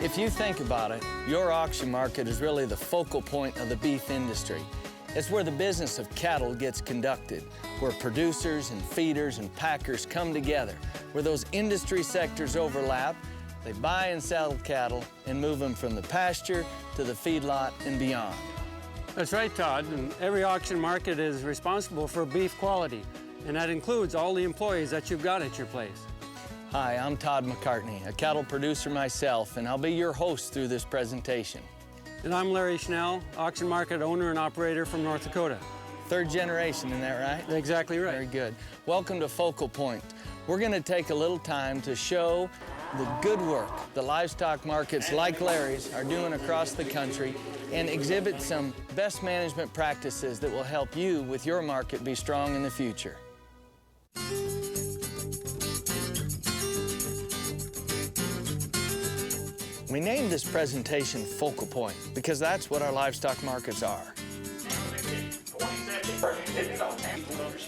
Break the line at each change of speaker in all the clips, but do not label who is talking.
If you think about it, your auction market is really the focal point of the beef industry. It's where the business of cattle gets conducted, where producers and feeders and packers come together, where those industry sectors overlap. They buy and sell cattle and move them from the pasture to the feedlot and beyond.
That's right, Todd. And every auction market is responsible for beef quality, and that includes all the employees that you've got at your place.
Hi, I'm Todd McCartney, a cattle producer myself, and I'll be your host through this presentation.
And I'm Larry Schnell, auction market owner and operator from North Dakota.
Third generation, isn't that right?
Exactly right.
Very good. Welcome to Focal Point. We're going to take a little time to show the good work the livestock markets like Larry's are doing across the country and exhibit some best management practices that will help you with your market be strong in the future. We named this presentation Focal Point because that's what our livestock markets are.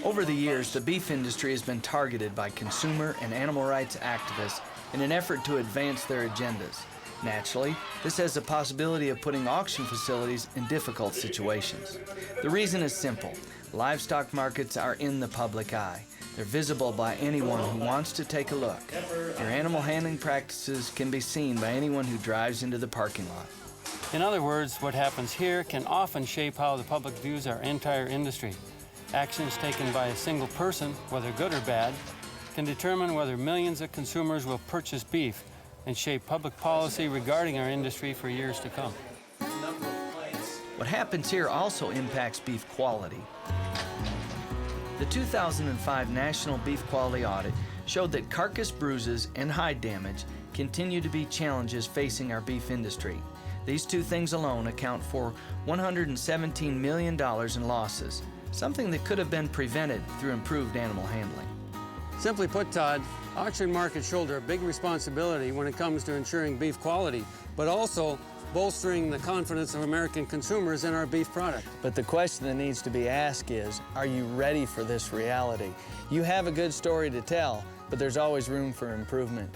Over the years, the beef industry has been targeted by consumer and animal rights activists in an effort to advance their agendas. Naturally, this has the possibility of putting auction facilities in difficult situations. The reason is simple. Livestock markets are in the public eye. They're visible by anyone who wants to take a look. Your animal handling practices can be seen by anyone who drives into the parking lot.
In other words, what happens here can often shape how the public views our entire industry. Actions taken by a single person, whether good or bad, can determine whether millions of consumers will purchase beef and shape public policy regarding our industry for years to come.
What happens here also impacts beef quality. The 2005 National Beef Quality Audit showed that carcass bruises and hide damage continue to be challenges facing our beef industry. These two things alone account for $117 million in losses, something that could have been prevented through improved animal handling.
Simply put, Todd, auction markets shoulder a big responsibility when it comes to ensuring beef quality, but also bolstering the confidence of American consumers in our beef product.
But the question that needs to be asked is, are you ready for this reality? You have a good story to tell, but there's always room for improvement.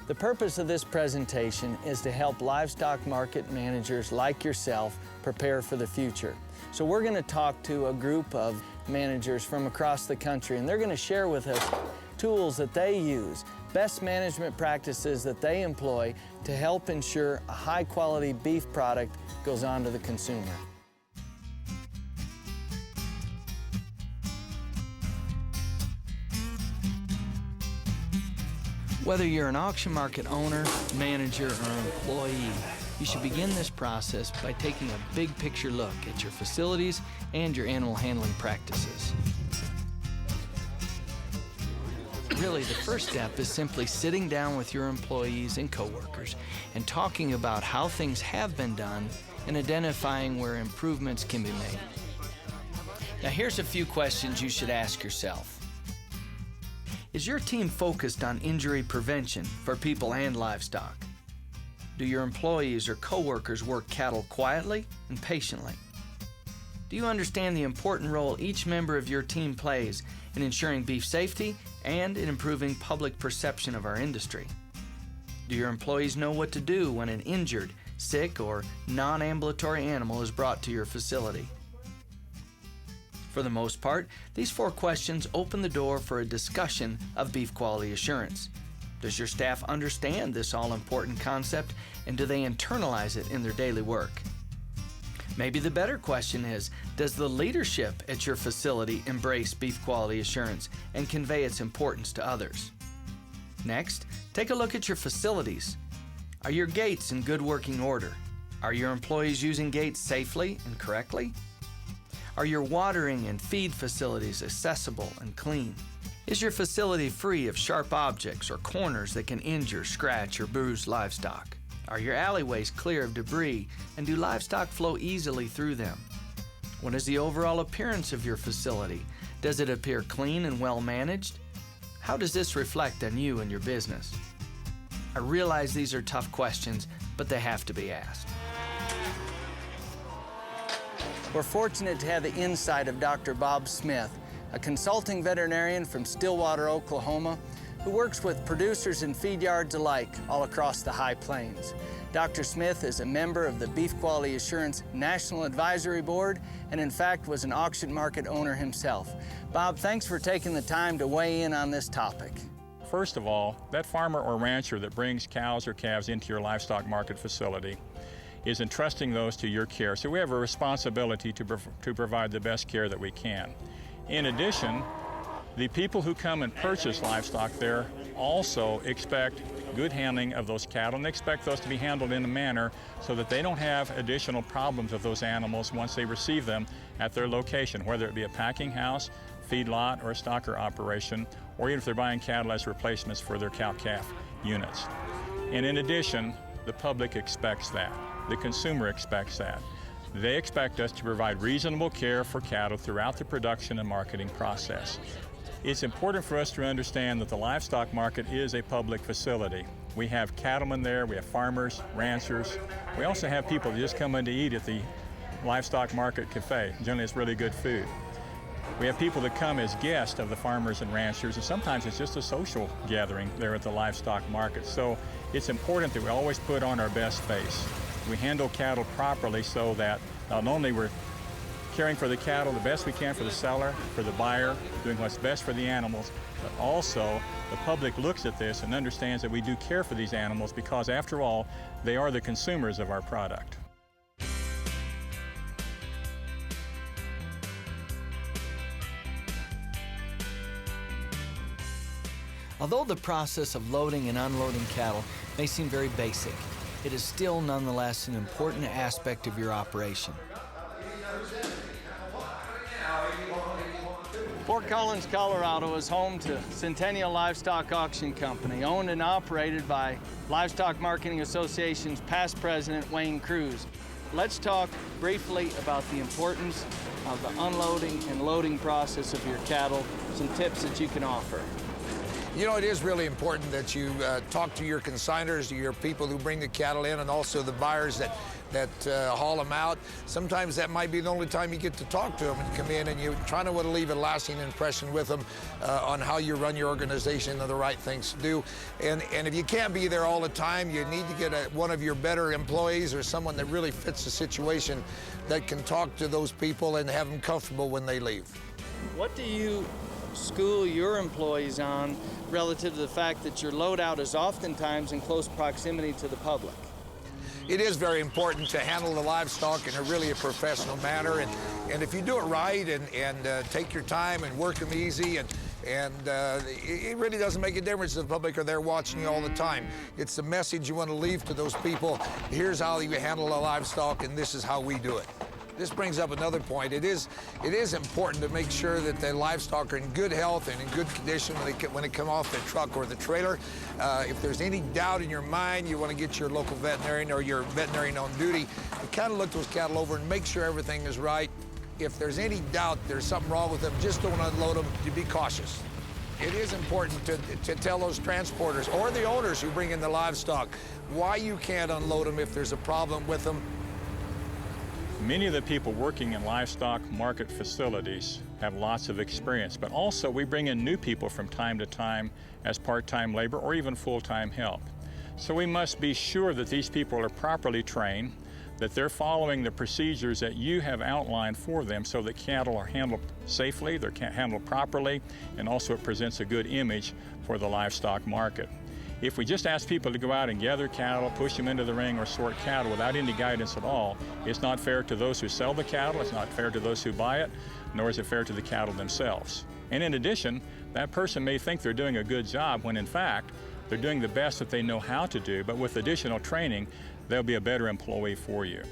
The purpose of this presentation is to help livestock market managers like yourself prepare for the future. So we're going to talk to a group of managers from across the country, and they're going to share with us tools that they use, best management practices that they employ to help ensure a high-quality beef product goes on to the consumer. Whether you're an auction market owner, manager, or employee, you should begin this process by taking a big picture look at your facilities and your animal handling practices. Really, the first step is simply sitting down with your employees and coworkers and talking about how things have been done and identifying where improvements can be made. Now, here's a few questions you should ask yourself. Is your team focused on injury prevention for people and livestock? Do your employees or coworkers work cattle quietly and patiently? Do you understand the important role each member of your team plays in ensuring beef safety and in improving public perception of our industry? Do your employees know what to do when an injured, sick, or non-ambulatory animal is brought to your facility? For the most part, these four questions open the door for a discussion of beef quality assurance. Does your staff understand this all-important concept, and do they internalize it in their daily work? Maybe the better question is, does the leadership at your facility embrace beef quality assurance and convey its importance to others? Next, take a look at your facilities. Are your gates in good working order? Are your employees using gates safely and correctly? Are your watering and feed facilities accessible and clean? Is your facility free of sharp objects or corners that can injure, scratch, or bruise livestock? Are your alleyways clear of debris, and do livestock flow easily through them? What is the overall appearance of your facility? Does it appear clean and well managed? How does this reflect on you and your business? I realize these are tough questions, but they have to be asked. We're fortunate to have the insight of Dr. Bob Smith, a consulting veterinarian from Stillwater, Oklahoma, who works with producers and feed yards alike all across the High Plains. Dr. Smith is a member of the Beef Quality Assurance National Advisory Board and in fact was an auction market owner himself. Bob, thanks for taking the time to weigh in on this topic.
First of all, that farmer or rancher that brings cows or calves into your livestock market facility is entrusting those to your care. So we have a responsibility to provide the best care that we can. In addition, the people who come and purchase livestock there also expect good handling of those cattle, and they expect those to be handled in a manner so that they don't have additional problems with those animals once they receive them at their location, whether it be a packing house, feedlot, or a stocker operation, or even if they're buying cattle as replacements for their cow-calf units. And in addition, the public expects that. The consumer expects that. They expect us to provide reasonable care for cattle throughout the production and marketing process. It's important for us to understand that the livestock market is a public facility. We have cattlemen there, we have farmers, ranchers. We also have people that just come in to eat at the livestock market cafe. Generally, it's really good food. We have people that come as guests of the farmers and ranchers, and sometimes it's just a social gathering there at the livestock market. So it's important that we always put on our best face. We handle cattle properly so that not only we're caring for the cattle the best we can for the seller, for the buyer, doing what's best for the animals, but also the public looks at this and understands that we do care for these animals because, after all, they are the consumers of our product.
Although the process of loading and unloading cattle may seem very basic, it is still nonetheless an important aspect of your operation. Fort Collins, Colorado is home to Centennial Livestock Auction Company, owned and operated by Livestock Marketing Association's past president, Wayne Cruz. Let's talk briefly about the importance of the unloading and loading process of your cattle, some tips that you can offer.
You know, it is really important that you talk to your consigners, to your people who bring the cattle in, and also the buyers that haul them out. Sometimes that might be the only time you get to talk to them and come in, and you try to leave a lasting impression with them on how you run your organization and the right things to do. And if you can't be there all the time, you need to get one of your better employees or someone that really fits the situation that can talk to those people and have them comfortable when they leave.
What do you school your employees on relative to the fact that your loadout is oftentimes in close proximity to the public?
It is very important to handle the livestock in a professional manner, and if you do it right and take your time and work them easy, and it really doesn't make a difference if the public are there watching you all the time. It's the message you want to leave to those people. Here's how you handle the livestock, and this is how we do it. This brings up another point. It is important to make sure that the livestock are in good health and in good condition when they come off the truck or the trailer. If there's any doubt in your mind, you want to get your local veterinarian or your veterinarian on duty to kind of look those cattle over and make sure everything is right. If there's any doubt there's something wrong with them, just don't unload them. You be cautious. It is important to tell those transporters or the owners who bring in the livestock why you can't unload them if there's a problem with them.
Many of the people working in livestock market facilities have lots of experience, but also we bring in new people from time to time as part-time labor or even full-time help. So we must be sure that these people are properly trained, that they're following the procedures that you have outlined for them so that cattle are handled safely, they're handled properly, and also it presents a good image for the livestock market. If we just ask people to go out and gather cattle, push them into the ring, or sort cattle without any guidance at all, it's not fair to those who sell the cattle, it's not fair to those who buy it, nor is it fair to the cattle themselves. And in addition, that person may think they're doing a good job when in fact, they're doing the best that they know how to do, but with additional training, they'll be a better employee for you.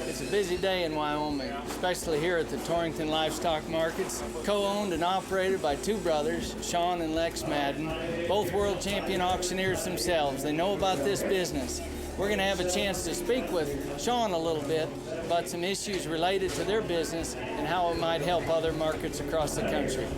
It's a busy day in Wyoming, especially here at the Torrington Livestock Markets, co-owned and operated by two brothers, Sean and Lex Madden, both world champion auctioneers themselves. They know about this business. We're going to have a chance to speak with Sean a little bit about some issues related to their business and how it might help other markets across the country.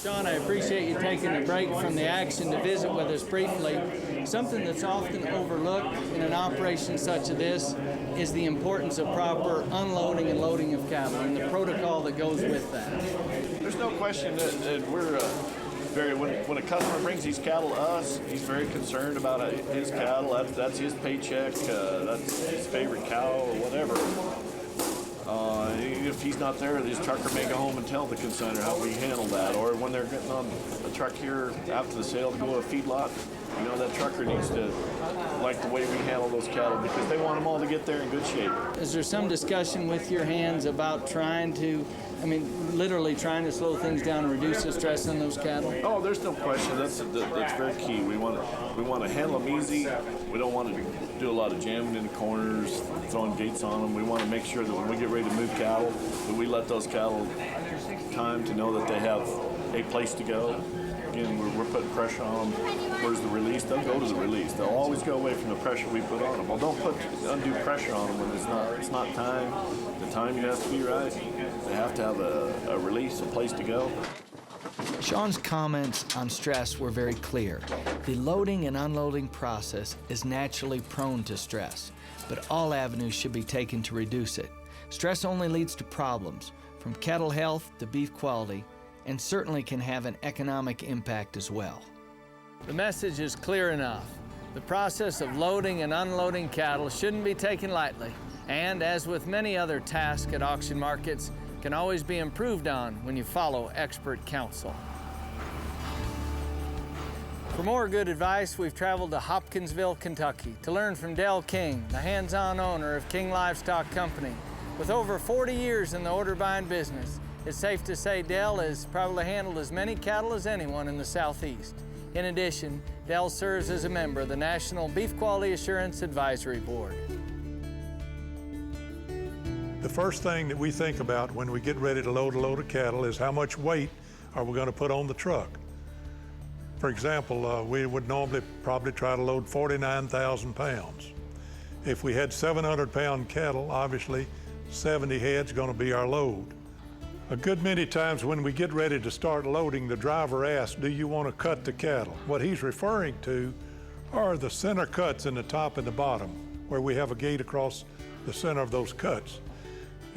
Sean, I appreciate you taking a break from the action to visit with us briefly. Something that's often overlooked in an operation such as this is the importance of proper unloading and loading of cattle and the protocol that goes with that.
There's no question that we're when a customer brings these cattle to us, he's very concerned about his cattle. That's his paycheck. That's his favorite cow or whatever. If he's not there, his trucker may go home and tell the consignor how we handle that. Or when they're getting on a truck here after the sale to go to a feedlot, you know, that trucker needs to like the way we handle those cattle because they want them all to get there in good shape.
Is there some discussion with your hands about trying to, literally trying to slow things down and reduce the stress on those cattle?
Oh, there's no question. That's very key. We want to handle them easy. We don't want to do a lot of jamming in the corners, throwing gates on them. We want to make sure that when we get ready to move cattle, that we let those cattle time to know that they have a place to go. Again, we're putting pressure on them. Where's the release? They'll go to the release. They'll always go away from the pressure we put on them. Well, don't put undue pressure on them when it's not time. The timing has to be right. They have to have a release, a place to go.
Sean's comments on stress were very clear. The loading and unloading process is naturally prone to stress, but all avenues should be taken to reduce it. Stress only leads to problems, from cattle health to beef quality, and certainly can have an economic impact as well. The message is clear enough. The process of loading and unloading cattle shouldn't be taken lightly, and as with many other tasks at auction markets, can always be improved on when you follow expert counsel. For more good advice, we've traveled to Hopkinsville, Kentucky to learn from Dale King, the hands-on owner of King Livestock Company. With over 40 years in the order buying business, it's safe to say Dale has probably handled as many cattle as anyone in the Southeast. In addition, Dale serves as a member of the National Beef Quality Assurance Advisory Board.
The first thing that we think about when we get ready to load a load of cattle is how much weight are we going to put on the truck. For example, we would normally probably try to load 49,000 pounds. If we had 700-pound cattle, obviously 70 head's going to be our load. A good many times when we get ready to start loading, the driver asks, do you want to cut the cattle? What he's referring to are the center cuts in the top and the bottom, where we have a gate across the center of those cuts.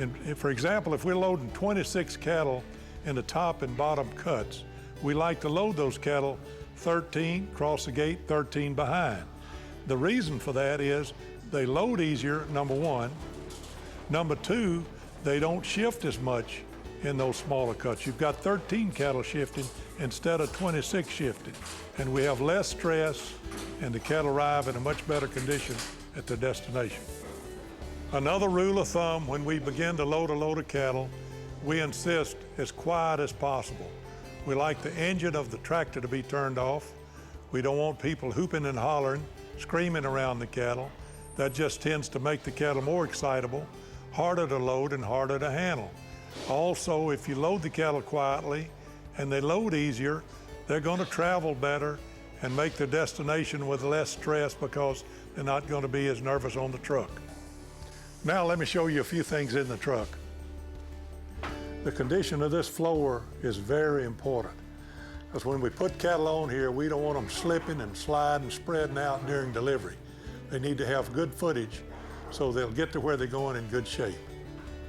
And for example, if we're loading 26 cattle in the top and bottom cuts, we like to load those cattle 13 across the gate, 13 behind. The reason for that is they load easier, number one. Number two, they don't shift as much in those smaller cuts. You've got 13 cattle shifting instead of 26 shifting. And we have less stress, and the cattle arrive in a much better condition at their destination. Another rule of thumb when we begin to load a load of cattle, we insist as quiet as possible. We like the engine of the tractor to be turned off. We don't want people hooping and hollering, screaming around the cattle. That just tends to make the cattle more excitable, harder to load and harder to handle. Also, if you load the cattle quietly and they load easier, they're going to travel better and make their destination with less stress because they're not going to be as nervous on the truck. Now let me show you a few things in the truck. The condition of this floor is very important, because when we put cattle on here, we don't want them slipping and sliding, spreading out during delivery. They need to have good footage so they'll get to where they're going in good shape.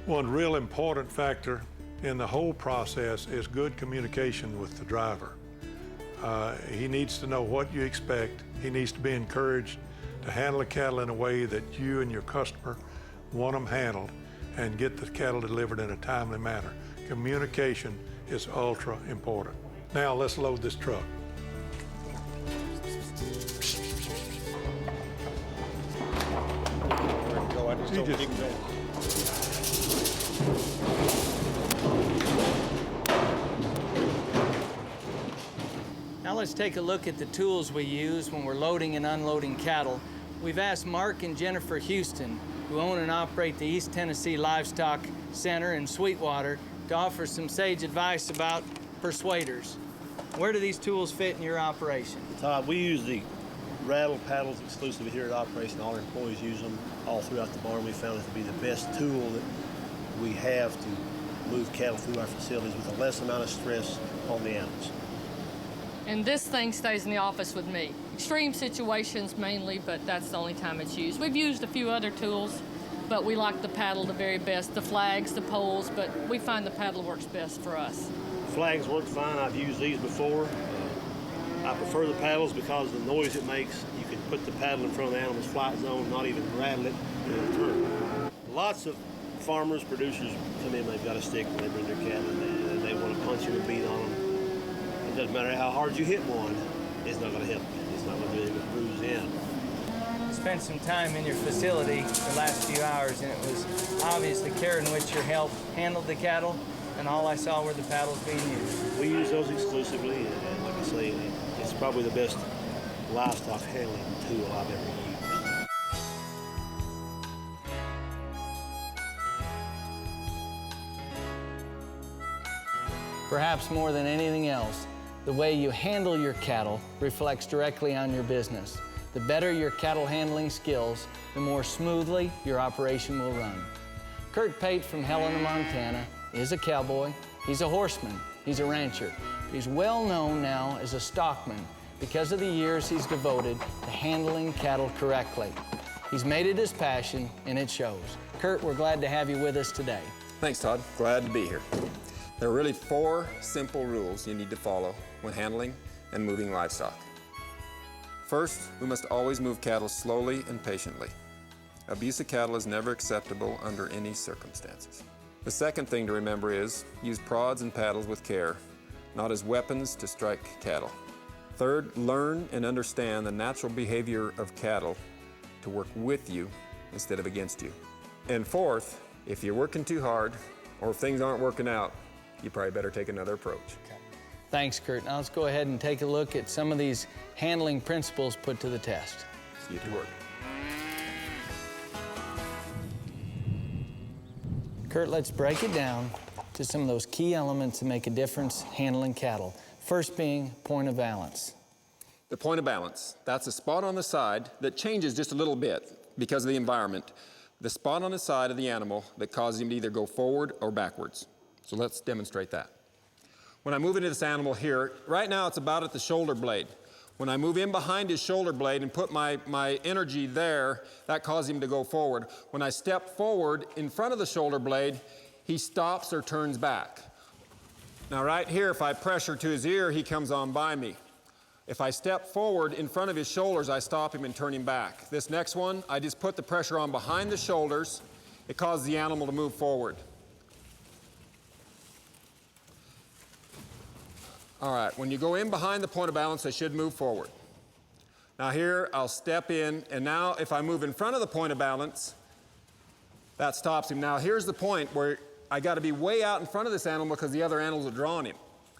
One real important factor in the whole process is good communication with the driver. He needs to know what you expect. He needs to be encouraged to handle the cattle in a way that you and your customer want them handled and get the cattle delivered in a timely manner. Communication is ultra important. Now let's load this truck.
Now let's take a look at the tools we use when we're loading and unloading cattle. We've asked Mark and Jennifer Houston, who own and operate the East Tennessee Livestock Center in Sweetwater, to offer some sage advice about persuaders. Where do these tools fit in your operation?
Todd, we use the rattle paddles exclusively here at operation. All our employees use them all throughout the barn. We found it to be the best tool that we have to move cattle through our facilities with a less amount of stress on the animals.
And this thing stays in the office with me. Extreme situations mainly, but that's the only time it's used. We've used a few other tools, but we like the paddle the very best, the flags, the poles, but we find the paddle works best for us.
Flags work fine. I've used these before. I prefer the paddles because of the noise it makes. You can put the paddle in front of the animal's flight zone, not even rattle it, and it'll turn. Lots of farmers, producers come in, they've got a stick when they bring their cattle in, and they want to punch them and beat on them. It doesn't matter how hard you hit one, it's not going to help you. It's not going to do anything but bruise the animal.
Spent some time in your facility the last few hours, and it was obvious the care in which your help handled the cattle, and all I saw were the paddles being used.
We use those exclusively, and like I say, it's probably the best livestock handling tool I've ever used.
Perhaps more than anything else, the way you handle your cattle reflects directly on your business. The better your cattle handling skills, the more smoothly your operation will run. Kurt Pate from Helena, Montana is a cowboy, he's a horseman, he's a rancher. He's well known now as a stockman because of the years he's devoted to handling cattle correctly. He's made it his passion, and it shows. Kurt, we're glad to have you with us today.
Thanks, Todd. Glad to be here. There are really 4 simple rules you need to follow when handling and moving livestock. First, we must always move cattle slowly and patiently. Abuse of cattle is never acceptable under any circumstances. The second thing to remember is use prods and paddles with care, not as weapons to strike cattle. Third, learn and understand the natural behavior of cattle to work with you instead of against you. And fourth, if you're working too hard or if things aren't working out, you probably better take another approach.
Thanks, Kurt. Now let's go ahead and take a look at some of these handling principles put to the test.
See you to work.
Kurt, let's break it down to some of those key elements that make a difference handling cattle. First being point of balance.
The point of balance, that's a spot on the side that changes just a little bit because of the environment. The spot on the side of the animal that causes him to either go forward or backwards. So let's demonstrate that. When I move into this animal here, right now it's about at the shoulder blade. When I move in behind his shoulder blade and put my energy there, that causes him to go forward. When I step forward in front of the shoulder blade, he stops or turns back. Now right here, if I pressure to his ear, he comes on by me. If I step forward in front of his shoulders, I stop him and turn him back. This next one, I just put the pressure on behind the shoulders. It causes the animal to move forward. All right, when you go in behind the point of balance, they should move forward. Now here, I'll step in, and now if I move in front of the point of balance, that stops him. Now here's the point where I got to be way out in front of this animal because the other animals are drawing him.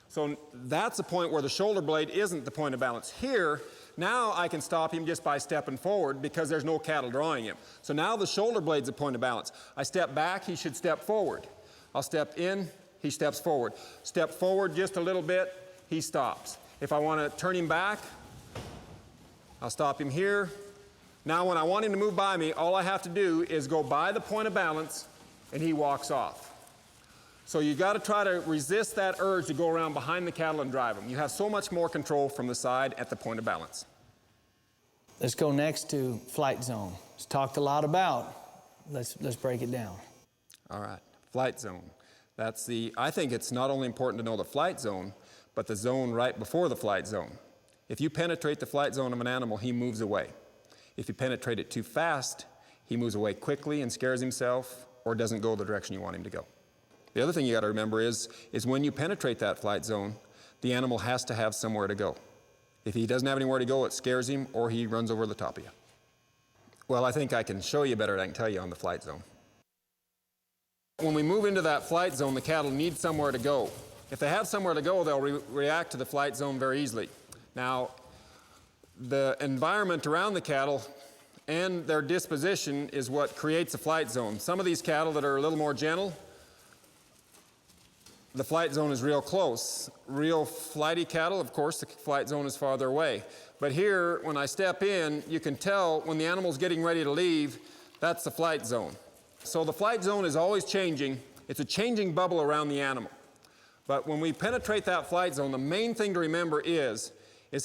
So that's the point where the shoulder blade isn't the point of balance. Here, now I can stop him just by stepping forward because there's no cattle drawing him. So now the shoulder blade's the point of balance. I step back, he should step forward. I'll step in, he steps forward. Step forward just a little bit, he stops. If I want to turn him back, I'll stop him here. Now when I want him to move by me, all I have to do is go by the point of balance and he walks off. So you got to try to resist that urge to go around behind the cattle and drive them. You have so much more control from the side at the point of balance.
Let's go next to flight zone. It's talked a lot about. Let's break it down.
All right, flight zone. I think it's not only important to know the flight zone, but the zone right before the flight zone. If you penetrate the flight zone of an animal, he moves away. If you penetrate it too fast, he moves away quickly and scares himself or doesn't go the direction you want him to go. The other thing you got to remember is when you penetrate that flight zone, the animal has to have somewhere to go. If he doesn't have anywhere to go, it scares him or he runs over the top of you. Well, I think I can show you better than I can tell you on the flight zone. When we move into that flight zone, the cattle need somewhere to go. If they have somewhere to go, they'll react to the flight zone very easily. Now, the environment around the cattle and their disposition is what creates a flight zone. Some of these cattle that are a little more gentle, the flight zone is real close. Real flighty cattle, of course, the flight zone is farther away. But here, when I step in, you can tell when the animal's getting ready to leave, that's the flight zone. So the flight zone is always changing It's a changing bubble around the animal. But when we penetrate that flight zone, the main thing to remember is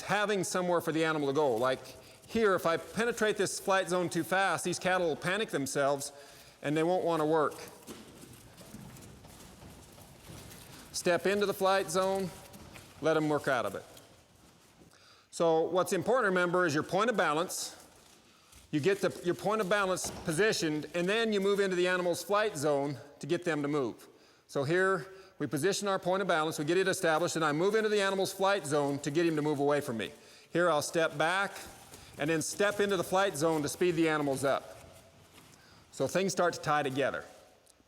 having somewhere for the animal to go. Like here, if I penetrate this flight zone too fast, these cattle will panic themselves and they won't want to work. Step into the flight zone, let them work out of it. So what's important to remember is your point of balance. You get your point of balance positioned, and then you move into the animal's flight zone to get them to move. So here, we position our point of balance, we get it established, and I move into the animal's flight zone to get him to move away from me. Here, I'll step back, and then step into the flight zone to speed the animals up. So things start to tie together.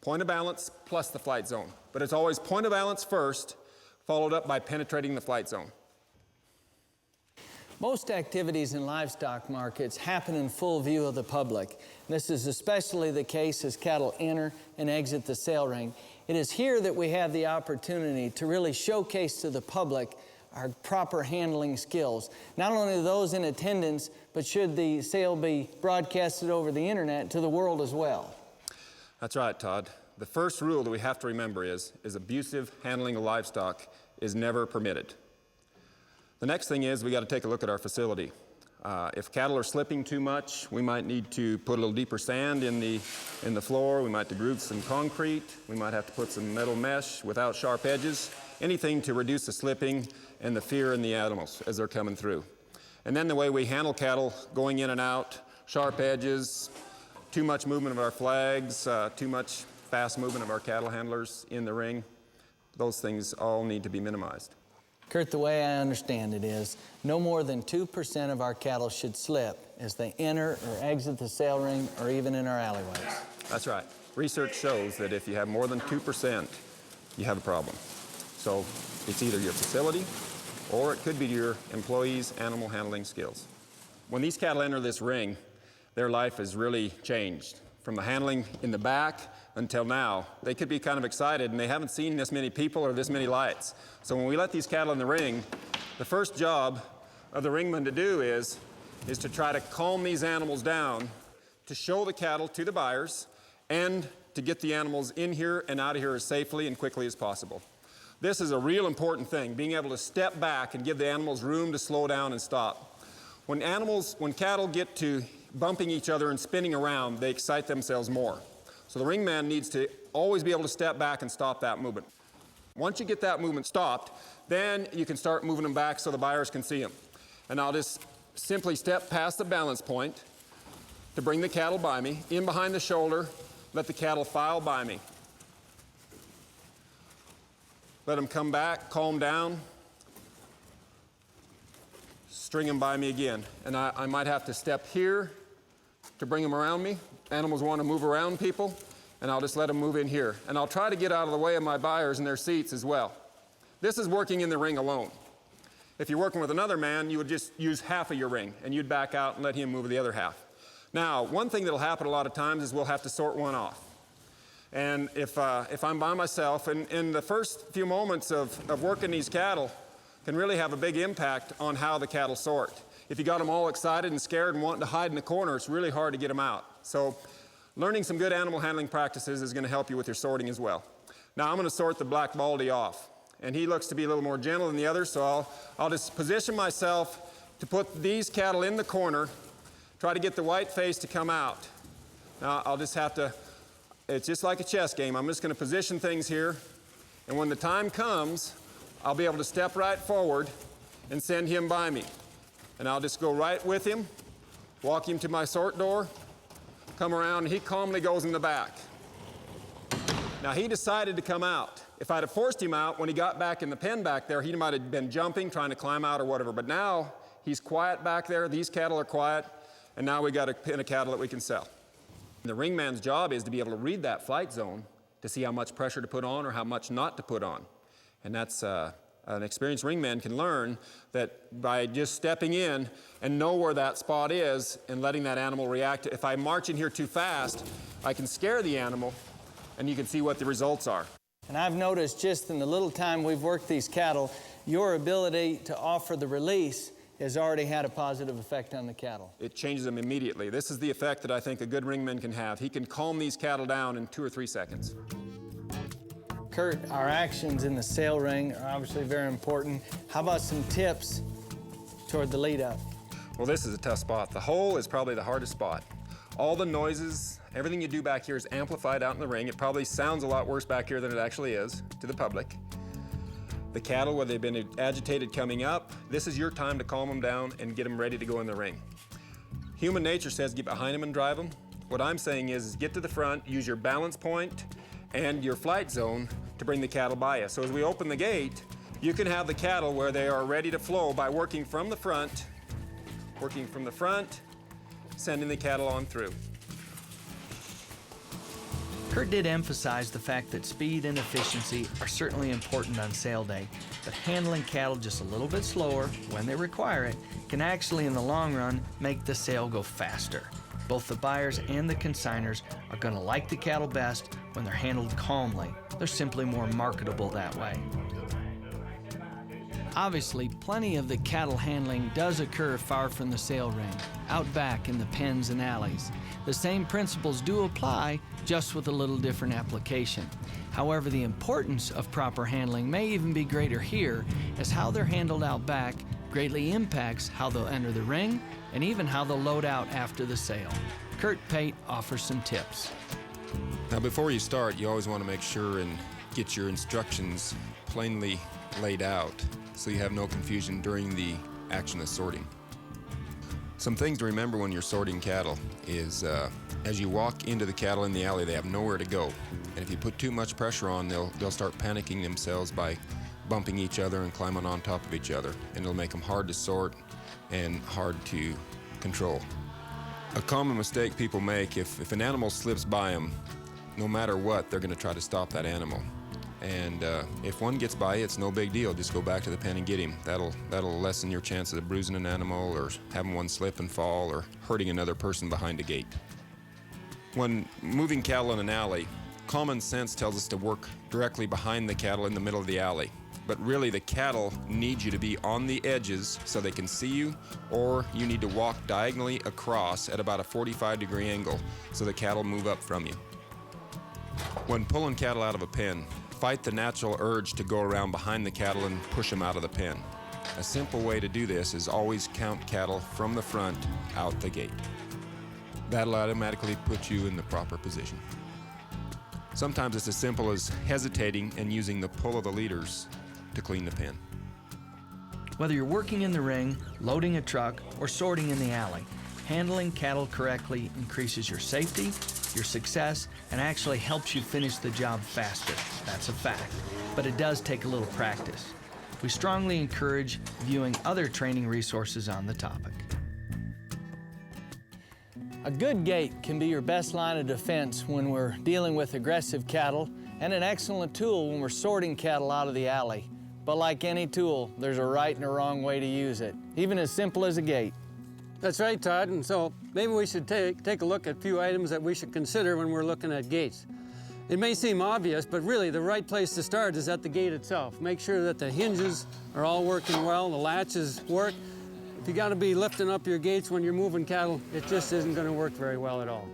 Point of balance plus the flight zone. But it's always point of balance first, followed up by penetrating the flight zone.
Most activities in livestock markets happen in full view of the public. This is especially the case as cattle enter and exit the sale ring. It is here that we have the opportunity to really showcase to the public our proper handling skills. Not only those in attendance, but should the sale be broadcasted over the internet to the world as well.
That's right, Todd. The first rule that we have to remember is abusive handling of livestock is never permitted. The next thing is we got to take a look at our facility. If cattle are slipping too much, we might need to put a little deeper sand in the floor. We might have to groove some concrete. We might have to put some metal mesh without sharp edges. Anything to reduce the slipping and the fear in the animals as they're coming through. And then the way we handle cattle going in and out, sharp edges, too much movement of our flags, too much fast movement of our cattle handlers in the ring, those things all need to be minimized.
Kurt, the way I understand it is no more than 2% of our cattle should slip as they enter or exit the sale ring or even in our alleyways.
That's right. Research shows that if you have more than 2%, you have a problem. So it's either your facility or it could be your employees' animal handling skills. When these cattle enter this ring, their life is really changed. From the handling in the back until now, they could be kind of excited and they haven't seen this many people or this many lights. So when we let these cattle in the ring, the first job of the ringman to do is to try to calm these animals down, to show the cattle to the buyers, and to get the animals in here and out of here as safely and quickly as possible. This is a real important thing, being able to step back and give the animals room to slow down and stop. When cattle get to bumping each other and spinning around, they excite themselves more. So the ringman needs to always be able to step back and stop that movement. Once you get that movement stopped, then you can start moving them back so the buyers can see them. And I'll just simply step past the balance point to bring the cattle by me, in behind the shoulder, let the cattle file by me. Let them come back, calm down, string them by me again. And I might have to step here to bring them around me. Animals want to move around people, and I'll just let them move in here. And I'll try to get out of the way of my buyers and their seats as well. This is working in the ring alone. If you're working with another man, you would just use half of your ring, and you'd back out and let him move the other half. Now, one thing that'll happen a lot of times is we'll have to sort one off. And if I'm by myself, and in the first few moments of working these cattle can really have a big impact on how the cattle sort. If you got them all excited and scared and wanting to hide in the corner, it's really hard to get them out. So learning some good animal handling practices is going to help you with your sorting as well. Now I'm going to sort the black baldy off. And he looks to be a little more gentle than the others, so I'll just position myself to put these cattle in the corner, try to get the white face to come out. Now I'll just have to, it's just like a chess game. I'm just going to position things here, and when the time comes, I'll be able to step right forward and send him by me. And I'll just go right with him, walk him to my sort door, come around, and he calmly goes in the back. Now he decided to come out. If I'd have forced him out, when he got back in the pen back there, he might have been jumping, trying to climb out or whatever. But now he's quiet back there, these cattle are quiet, and now we got a pen of cattle that we can sell. The ringman's job is to be able to read that flight zone to see how much pressure to put on or how much not to put on. And that's an experienced ringman can learn that by just stepping in and know where that spot is and letting that animal react. If I march in here too fast, I can scare the animal, and you can see what the results are.
And I've noticed just in the little time we've worked these cattle, your ability to offer the release has already had a positive effect on the cattle.
It changes them immediately. This is the effect that I think a good ringman can have. He can calm these cattle down in 2 or 3 seconds.
Kurt, our actions in the sale ring are obviously very important. How about some tips toward the lead up?
Well, this is a tough spot. The hole is probably the hardest spot. All the noises, everything you do back here is amplified out in the ring. It probably sounds a lot worse back here than it actually is to the public. The cattle, where they've been agitated coming up, this is your time to calm them down and get them ready to go in the ring. Human nature says get behind them and drive them. What I'm saying is get to the front, use your balance point and your flight zone to bring the cattle by you. So as we open the gate, you can have the cattle where they are ready to flow by working from the front, sending the cattle on through.
Kurt did emphasize the fact that speed and efficiency are certainly important on sale day, but handling cattle just a little bit slower when they require it can actually, in the long run, make the sale go faster. Both the buyers and the consigners are going to like the cattle best when they're handled calmly. They're simply more marketable that way. Obviously, plenty of the cattle handling does occur far from the sale ring, out back in the pens and alleys. The same principles do apply, just with a little different application. However, the importance of proper handling may even be greater here, as how they're handled out back greatly impacts how they'll enter the ring and even how they'll load out after the sale. Kurt Pate offers some tips.
Now, before you start, you always want to make sure and get your instructions plainly laid out so you have no confusion during the action of sorting. Some things to remember when you're sorting cattle is as you walk into the cattle in the alley, they have nowhere to go. And if you put too much pressure on, they'll start panicking themselves by bumping each other and climbing on top of each other. And it'll make them hard to sort and hard to control. A common mistake people make, if an animal slips by them, no matter what, they're going to try to stop that animal. And if one gets by you, it's no big deal. Just go back to the pen and get him. That'll lessen your chances of bruising an animal or having one slip and fall or hurting another person behind a gate. When moving cattle in an alley, common sense tells us to work directly behind the cattle in the middle of the alley. But really, the cattle need you to be on the edges so they can see you, or you need to walk diagonally across at about a 45-degree angle so the cattle move up from you. When pulling cattle out of a pen, fight the natural urge to go around behind the cattle and push them out of the pen. A simple way to do this is always count cattle from the front out the gate. That'll automatically put you in the proper position. Sometimes it's as simple as hesitating and using the pull of the leaders to clean the pen.
Whether you're working in the ring, loading a truck, or sorting in the alley, handling cattle correctly increases your safety, your success, and actually helps you finish the job faster. That's a fact, but it does take a little practice. We strongly encourage viewing other training resources on the topic. A good gate can be your best line of defense when we're dealing with aggressive cattle, and an excellent tool when we're sorting cattle out of the alley. But like any tool, there's a right and a wrong way to use it, even as simple as a gate.
That's right, Todd, and so maybe we should take a look at a few items that we should consider when we're looking at gates. It may seem obvious, but really the right place to start is at the gate itself. Make sure that the hinges are all working well, the latches work. If you gotta be lifting up your gates when you're moving cattle, it just isn't gonna work very well at all.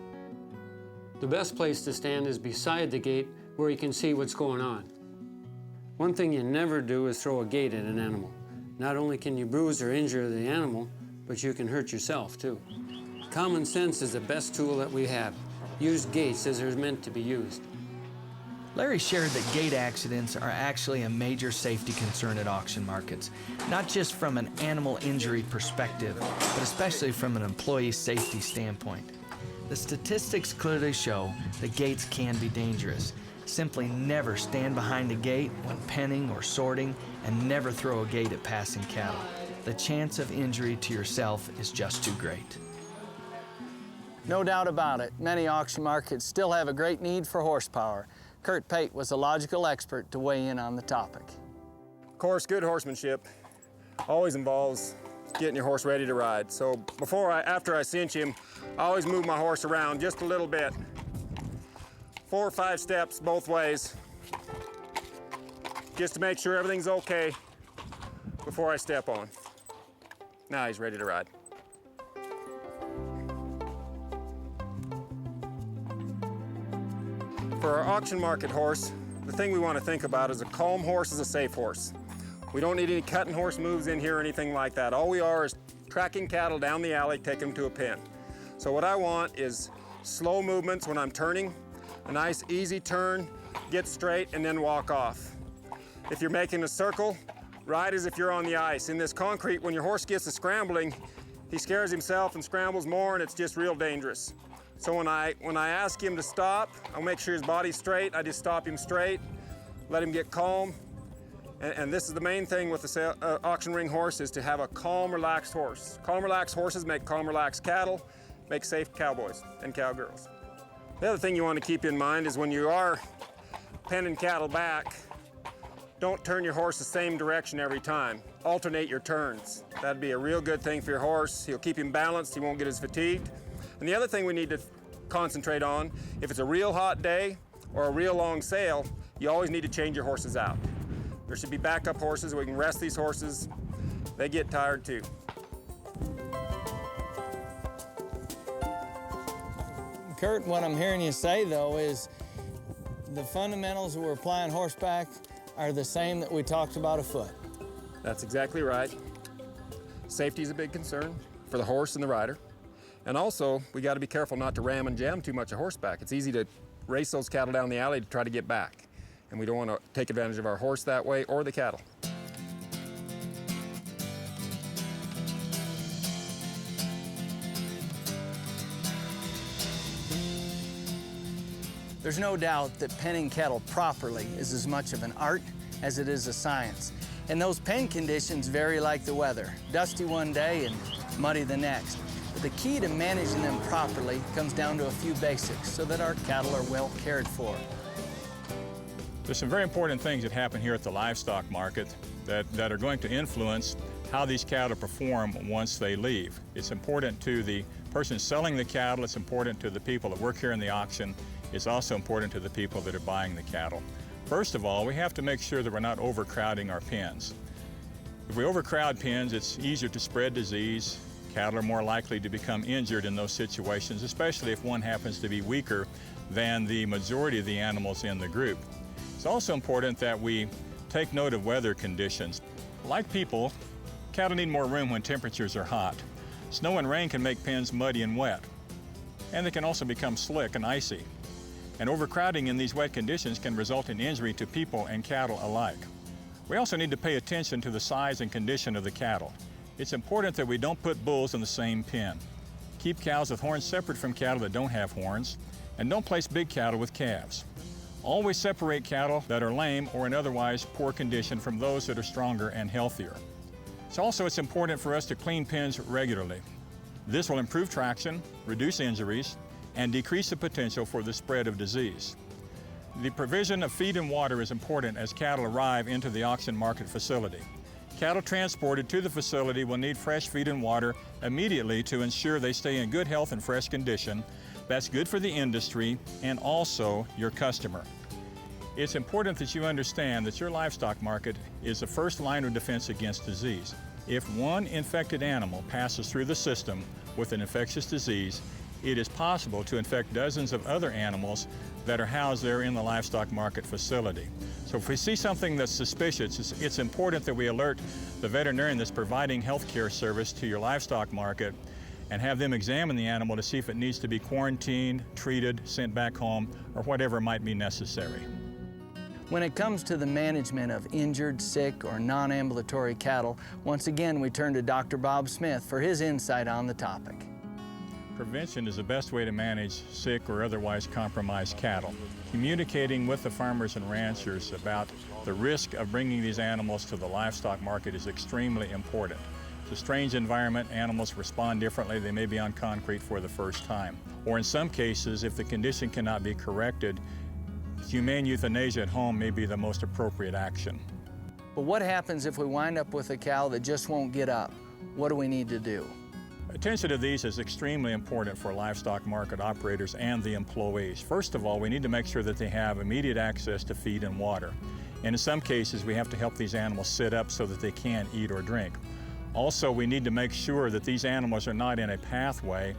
The best place to stand is beside the gate where you can see what's going on. One thing you never do is throw a gate at an animal. Not only can you bruise or injure the animal, but you can hurt yourself too. Common sense is the best tool that we have. Use gates as they're meant to be used.
Larry shared that gate accidents are actually a major safety concern at auction markets, not just from an animal injury perspective, but especially from an employee safety standpoint. The statistics clearly show that gates can be dangerous. Simply never stand behind a gate when penning or sorting, and never throw a gate at passing cattle. The chance of injury to yourself is just too great. No doubt about it, many auction markets still have a great need for horsepower. Kurt Pate was a logical expert to weigh in on the topic.
Of course, good horsemanship always involves getting your horse ready to ride. So after I cinch him, I always move my horse around just a little bit. 4 or 5 steps both ways, just to make sure everything's okay before I step on. Now he's ready to ride. For our auction market horse, the thing we want to think about is a calm horse is a safe horse. We don't need any cutting horse moves in here or anything like that. All we are is tracking cattle down the alley, take them to a pen. So what I want is slow movements when I'm turning, a nice easy turn, get straight, and then walk off. If you're making a circle, ride as if you're on the ice. In this concrete, when your horse gets to scrambling, he scares himself and scrambles more, and it's just real dangerous. So when I ask him to stop, I'll make sure his body's straight. I just stop him straight, let him get calm. And this is the main thing with the auction ring horse, is to have a calm, relaxed horse. Calm, relaxed horses make calm, relaxed cattle, make safe cowboys and cowgirls. The other thing you want to keep in mind is when you are penning cattle back, don't turn your horse the same direction every time. Alternate your turns. That'd be a real good thing for your horse. He'll keep him balanced, he won't get as fatigued. And the other thing we need to concentrate on, if it's a real hot day or a real long sale, you always need to change your horses out. There should be backup horses. We can rest these horses. They get tired too.
Kurt, what I'm hearing you say, though, is the fundamentals that we're applying horseback are the same that we talked about afoot.
That's exactly right. Safety is a big concern for the horse and the rider. And also, we got to be careful not to ram and jam too much of horseback. It's easy to race those cattle down the alley to try to get back. And we don't want to take advantage of our horse that way or the cattle.
There's no doubt that penning cattle properly is as much of an art as it is a science. And those pen conditions vary like the weather, dusty one day and muddy the next. But the key to managing them properly comes down to a few basics so that our cattle are well cared for.
There's some very important things that happen here at the livestock market that are going to influence how these cattle perform once they leave. It's important to the person selling the cattle, it's important to the people that work here in the auction, it's also important to the people that are buying the cattle. First of all, we have to make sure that we're not overcrowding our pens. If we overcrowd pens, it's easier to spread disease. Cattle are more likely to become injured in those situations, especially if one happens to be weaker than the majority of the animals in the group. It's also important that we take note of weather conditions. Like people, cattle need more room when temperatures are hot. Snow and rain can make pens muddy and wet, and they can also become slick and icy. And overcrowding in these wet conditions can result in injury to people and cattle alike. We also need to pay attention to the size and condition of the cattle. It's important that we don't put bulls in the same pen. Keep cows with horns separate from cattle that don't have horns, and don't place big cattle with calves. Always separate cattle that are lame or in otherwise poor condition from those that are stronger and healthier. It's important for us to clean pens regularly. This will improve traction, reduce injuries, and decrease the potential for the spread of disease. The provision of feed and water is important as cattle arrive into the auction market facility. Cattle transported to the facility will need fresh feed and water immediately to ensure they stay in good health and fresh condition. That's good for the industry and also your customer. It's important that you understand that your livestock market is the first line of defense against disease. If one infected animal passes through the system with an infectious disease, it is possible to infect dozens of other animals that are housed there in the livestock market facility. So if we see something that's suspicious, it's important that we alert the veterinarian that's providing health care service to your livestock market and have them examine the animal to see if it needs to be quarantined, treated, sent back home, or whatever might be necessary.
When it comes to the management of injured, sick, or non-ambulatory cattle, once again we turn to Dr. Bob Smith for his insight on the topic.
Prevention is the best way to manage sick or otherwise compromised cattle. Communicating with the farmers and ranchers about the risk of bringing these animals to the livestock market is extremely important. It's a strange environment, animals respond differently, they may be on concrete for the first time. Or in some cases, if the condition cannot be corrected, humane euthanasia at home may be the most appropriate action.
But what happens if we wind up with a cow that just won't get up? What do we need to do?
Attention to these is extremely important for livestock market operators and the employees. First of all, we need to make sure that they have immediate access to feed and water. And in some cases, we have to help these animals sit up so that they can eat or drink. Also, we need to make sure that these animals are not in a pathway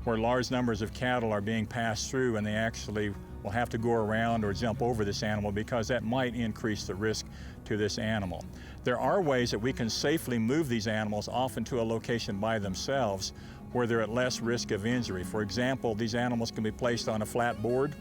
where large numbers of cattle are being passed through and they actually will have to go around or jump over this animal because that might increase the risk to this animal. There are ways that we can safely move these animals often to a location by themselves where they're at less risk of injury. For example, these animals can be placed on a flat board,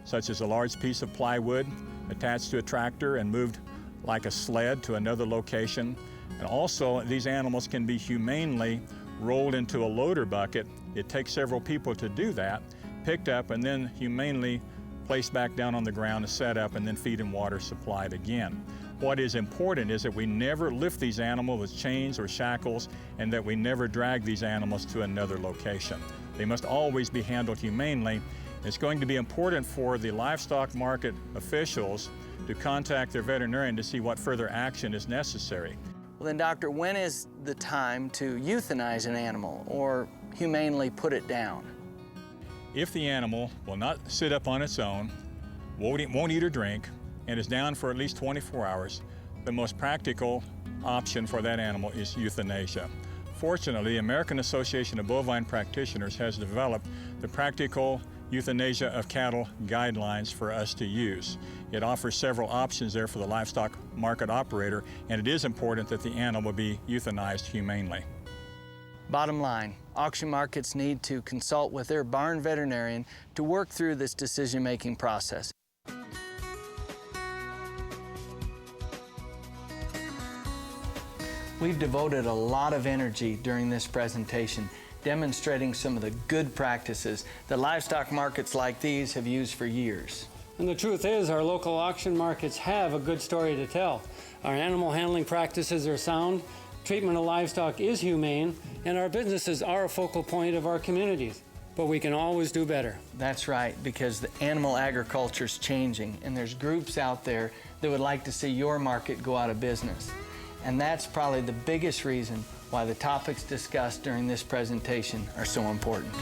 such as a large piece of plywood, attached to a tractor and moved like a sled to another location. And also, these animals can be humanely rolled into a loader bucket. It takes several people to do that, picked up and then humanely placed back down on the ground and set up and then feed and water supplied again. What is important is that we never lift these animals with chains or shackles and that we never drag these animals to another location. They must always be handled humanely. It's going to be important for the livestock market officials to contact their veterinarian to see what further action is necessary.
Well then, doctor, when is the time to euthanize an animal or humanely put it down?
If the animal will not sit up on its own, won't eat or drink, and is down for at least 24 hours, the most practical option for that animal is euthanasia. Fortunately, the American Association of Bovine Practitioners has developed the practical euthanasia of cattle guidelines for us to use. It offers several options there for the livestock market operator, and it is important that the animal be euthanized humanely.
Bottom line, auction markets need to consult with their barn veterinarian to work through this decision-making process. We've devoted a lot of energy during this presentation demonstrating some of the good practices that livestock markets like these have used for years.
And the truth is, our local auction markets have a good story to tell. Our animal handling practices are sound, treatment of livestock is humane, and our businesses are a focal point of our communities. But we can always do better.
That's right, because the animal agriculture is changing, and there's groups out there that would like to see your market go out of business. And that's probably the biggest reason why the topics discussed during this presentation are so important.